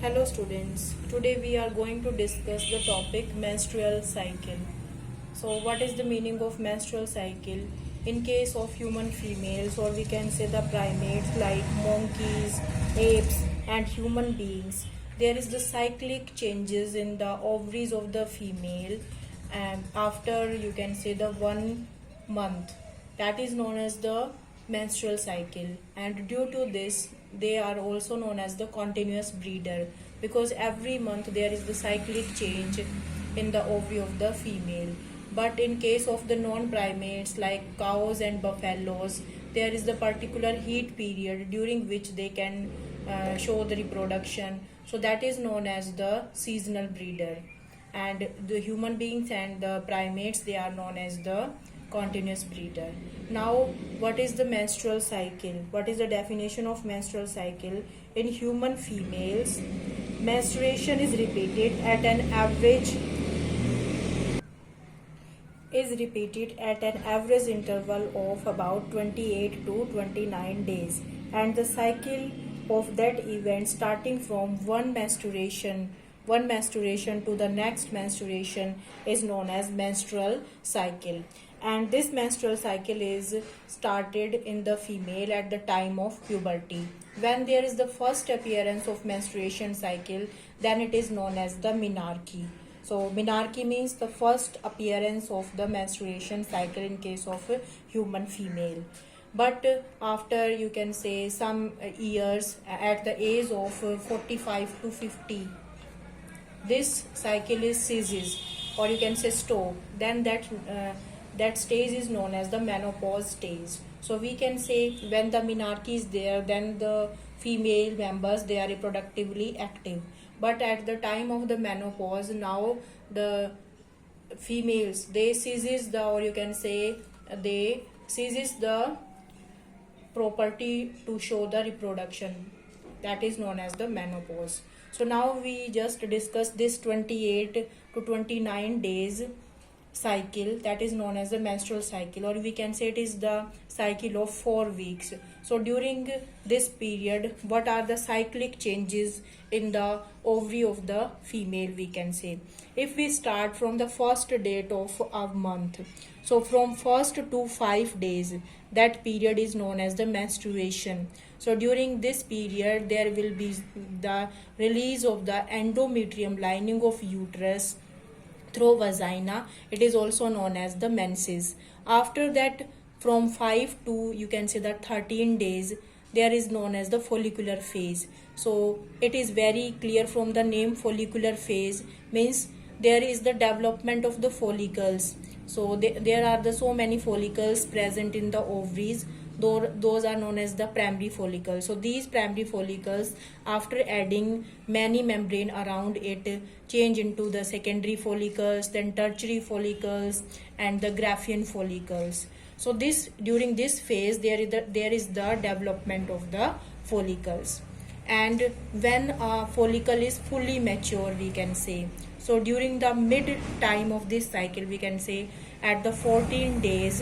Hello students, today we are going to discuss the topic menstrual cycle. So what is the meaning of menstrual cycle? In case of human females, or we can say the primates like monkeys, apes and human beings, there is the cyclic changes in the ovaries of the female and after you can say the 1 month, that is known as the menstrual cycle, and due to this they are also known as the continuous breeder because every month there is the cyclic change in the ovary of the female. But in case of the non-primates like cows and buffaloes, there is the particular heat period during which they can show the reproduction, so that is known as the seasonal breeder. And the human beings and the primates, they are known as the continuous breeder. Now, what is the menstrual cycle? What is the definition of menstrual cycle? In human females, menstruation is repeated at an average interval of about 28 to 29 days, and the cycle of that event starting from one menstruation to the next menstruation is known as menstrual cycle. And this menstrual cycle is started in the female at the time of puberty. When there is the first appearance of menstruation cycle, then it is known as the menarche. So menarche means the first appearance of the menstruation cycle in case of a human female. But after you can say some years, at the age of 45 to 50, this cycle is ceases, or you can say stop. Then that stage is known as the menopause stage. So we can say when the menarche is there, then the female members, they are reproductively active. But at the time of the menopause, now the females, they ceases the, or you can say they ceases the property to show the reproduction, that is known as the menopause. So now we just discussed this 28 to 29 days cycle, that is known as the menstrual cycle, or we can say it is the cycle of 4 weeks. So during this period, what are the cyclic changes in the ovary of the female, we can say? If we start from the first date of a month, so from first to 5 days, that period is known as the menstruation. So during this period there will be the release of the endometrium lining of uterus through vagina. It is also known as the menses. After that, from 5 to you can say the 13 days, there is known as the follicular phase. So it is very clear from the name, follicular phase means there is the development of the follicles. So there are the so many follicles present in the ovaries. Those are known as the primary follicles. So these primary follicles, after adding many membrane around it, change into the secondary follicles, then tertiary follicles and the Graafian follicles. So this, during this phase, there is the development of the follicles. And when a follicle is fully mature, we can say, so during the mid time of this cycle, we can say at the 14 days,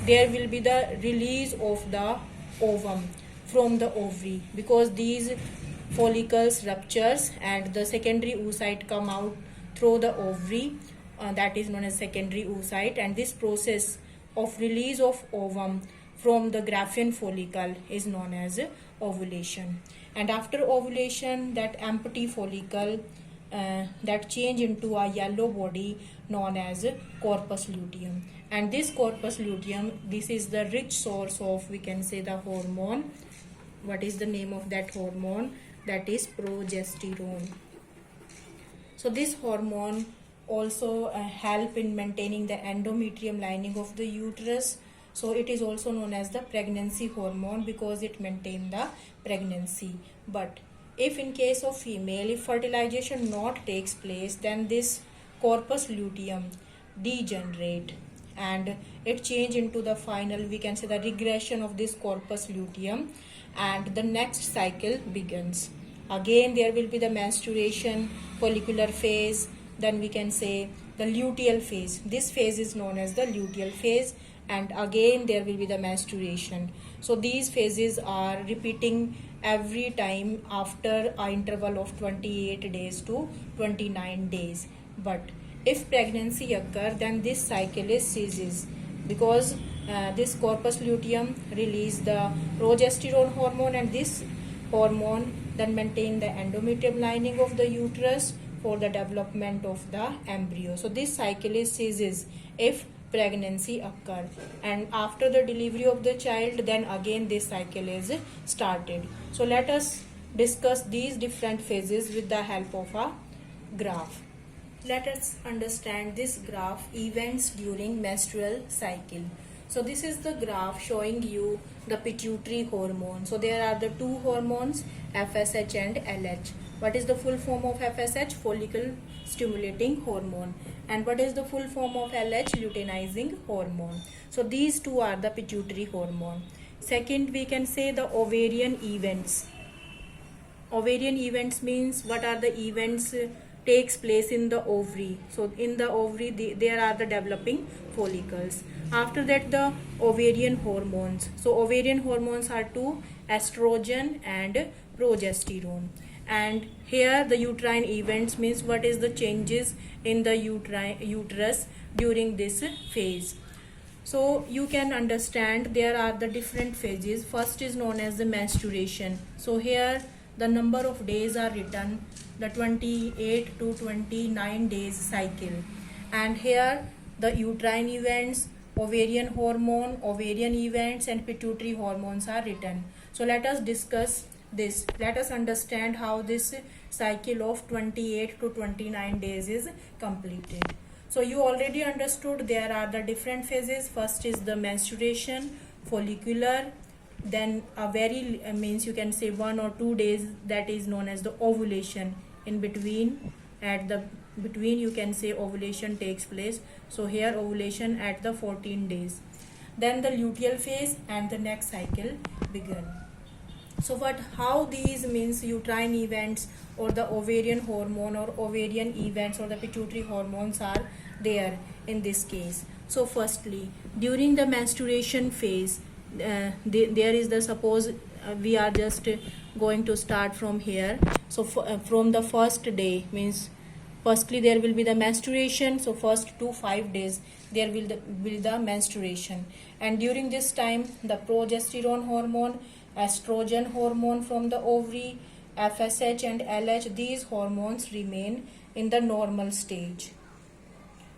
there will be the release of the ovum from the ovary, because these follicles ruptures and the secondary oocyte come out through the ovary, that is known as secondary oocyte. And this process of release of ovum from the Graafian follicle is known as ovulation. And after ovulation, that empty follicle that change into a yellow body known as corpus luteum. And this corpus luteum, this is the rich source of, we can say, the hormone. What is the name of that hormone? That is progesterone. So this hormone also help in maintaining the endometrium lining of the uterus. So it is also known as the pregnancy hormone because it maintains the pregnancy. But if in case of female, if fertilization not takes place, then this corpus luteum degenerate and it change into the final, we can say, the regression of this corpus luteum, and the next cycle begins. Again there will be the menstruation, follicular phase, then we can say the luteal phase. This phase is known as the luteal phase, and again there will be the menstruation. So these phases are repeating every time after an interval of 28 days to 29 days. But if pregnancy occur, then this cycle is ceases, because this corpus luteum release the progesterone hormone, and this hormone then maintain the endometrium lining of the uterus for the development of the embryo. So this cycle is ceases if pregnancy occur, and after the delivery of the child, then again this cycle is started. So let us discuss these different phases with the help of a graph. Let us understand this graph, events during menstrual cycle. So this is the graph showing you the pituitary hormone. So there are the two hormones, FSH and LH. What is the full form of FSH? Follicle stimulating hormone. And what is the full form of LH? Luteinizing hormone. So these two are the pituitary hormone. Second, we can say the ovarian events. Ovarian events means what are the events takes place in the ovary. So in the ovary there are the developing follicles. After that, the ovarian hormones. So ovarian hormones are two, estrogen and progesterone. And here the uterine events means what is the changes in the uterus during this phase. So you can understand there are the different phases. First is known as the menstruation. So here the number of days are written, the 28 to 29 days cycle. And here the uterine events, ovarian hormone, ovarian events and pituitary hormones are written. So let us discuss this. Let us understand how this cycle of 28 to 29 days is completed. So you already understood there are the different phases. First is the menstruation, follicular, then a very means you can say 1 or 2 days, that is known as the ovulation. In between, at the between you can say ovulation takes place. So here ovulation at the 14 days. Then the luteal phase and the next cycle begin. So how these means uterine events or the ovarian hormone or ovarian events or the pituitary hormones are there in this case. So during the menstruation phase, there is the suppose we are just going to start from here. So from the first day means firstly there will be the menstruation. So first 2 5 days there will be the menstruation, and during this time the progesterone hormone, estrogen hormone from the ovary, FSH and LH, these hormones remain in the normal stage.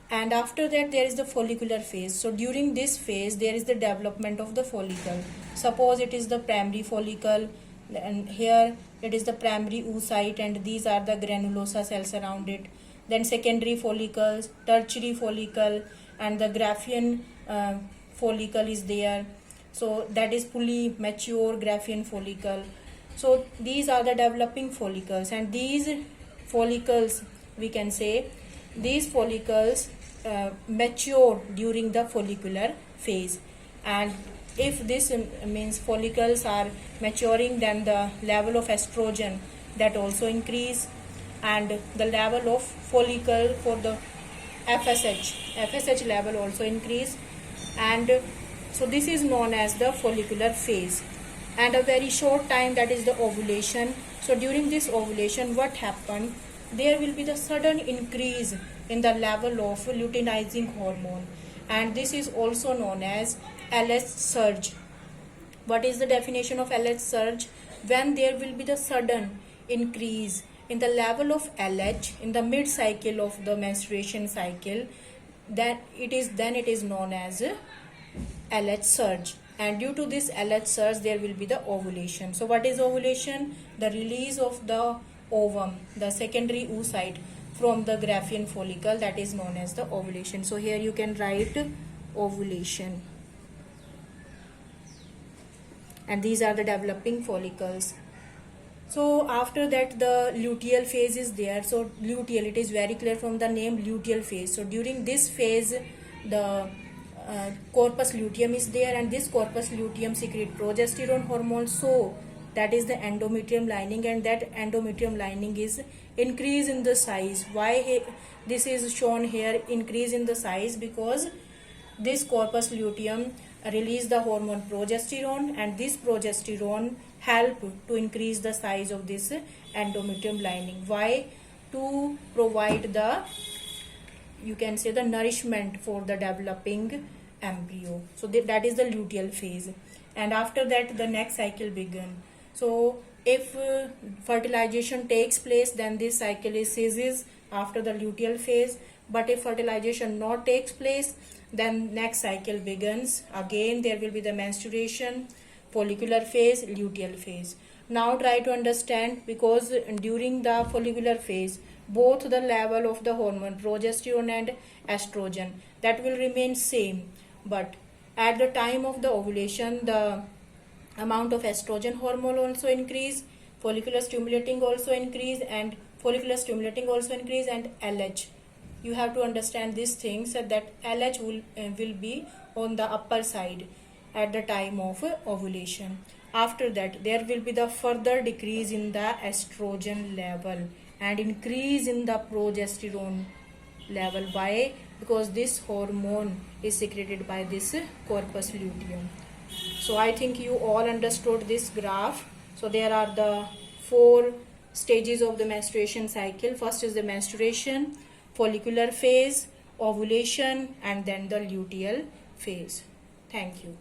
And after that there is the follicular phase. So during this phase there is the development of the follicle. Suppose it is the primary follicle, and here it is the primary oocyte and these are the granulosa cells around it. Then secondary follicles, tertiary follicle, and the Graafian follicle is there. So that is fully mature Graafian follicle. So these are the developing follicles, and these follicles we can say these follicles mature during the follicular phase. And if this means follicles are maturing, then the level of estrogen that also increase, and the level of follicle for the FSH level also increase. And so this is known as the follicular phase. And a very short time, that is the ovulation. So during this ovulation, what happened? There will be the sudden increase in the level of luteinizing hormone, and this is also known as LH surge. What is the definition of LH surge? When there will be the sudden increase in the level of LH in the mid cycle of the menstruation cycle, then it is known as LH surge. And due to this LH surge there will be the ovulation. So what is ovulation? The release of the ovum, the secondary oocyte, from the Graafian follicle, that is known as the ovulation. So here you can write ovulation, and these are the developing follicles. So after that the luteal phase is there. So luteal, it is very clear from the name, luteal phase. So during this phase the corpus luteum is there, and this corpus luteum secrete progesterone hormone. So that is the endometrium lining, and that endometrium lining is increase in the size. Why this is shown here increase in the size? Because this corpus luteum release the hormone progesterone, and this progesterone help to increase the size of this endometrium lining. Why? To provide the, you can say, the nourishment for the developing embryo. So that is the luteal phase. And after that the next cycle begin. So if fertilization takes place, then this cycle is ceases after the luteal phase. But if fertilization not takes place, then next cycle begins. Again there will be the menstruation, follicular phase, luteal phase. Now try to understand, because during the follicular phase both the level of the hormone progesterone and estrogen that will remain same, but at the time of the ovulation the amount of estrogen hormone also increase, follicular stimulating also increase, and LH. You have to understand these things, that LH will be on the upper side at the time of ovulation. After that there will be the further decrease in the estrogen level and increase in the progesterone level. Why? Because this hormone is secreted by this corpus luteum. So I think you all understood this graph. So there are the 4 stages of the menstruation cycle. First is the menstruation, follicular phase, ovulation, and then the luteal phase. Thank you.